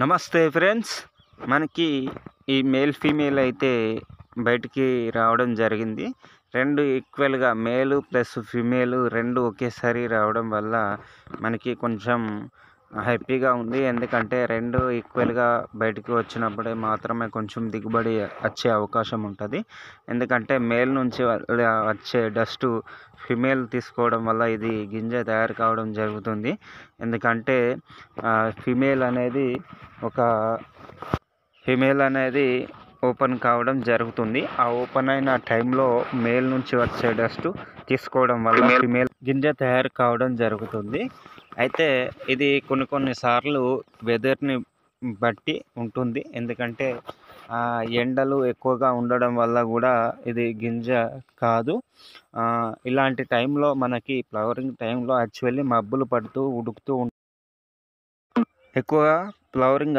నమస్తే ఫ్రెండ్స్. మనకి ఈ మేల్ ఫీమేల్ అయితే బయటికి రావడం జరిగింది. 2 ఈక్వల్‌గా మేలు ప్లస్ ఫీమేల్ 2 ఒకేసారి రావడం వల్ల మనకి కొంచెం హ్యాపీగా ఉంది. ఎందుకంటే 2 ఈక్వల్‌గా బయటికి వచ్చినప్పుడే మాత్రమే కొంచెం దిగుబడి వచ్చే అవకాశం ఉంటది. ఎందుకంటే మేల్ నుంచి వచ్చే డస్టు ఫీమేల్ తీసుకోవడం వల్ల ఇది గింజ తయారు కావడం జరుగుతుంది. ఎందుకంటే ఫీమేల్ అనేది ఓపెన్ కావడం జరుగుతుంది. ఆ ఓపెన్ అయిన టైంలో మేల్ నుంచి వచ్చే డస్ట్ తీసుకోవడం వల్ల ఫీమేల్ గింజ తయారు కావడం జరుగుతుంది. అయితే ఇది కొన్ని సార్లు వెదర్ని బట్టి ఉంటుంది. ఎందుకంటే ఎండలు ఎక్కువగా ఉండడం వల్ల కూడా ఇది గింజ కాదు. ఇలాంటి టైంలో మనకి ఫ్లవరింగ్ టైంలో యాక్చువల్లీ మబ్బులు పడుతూ ఉడుకుతూ ఎక్కువగా ఫ్లవరింగ్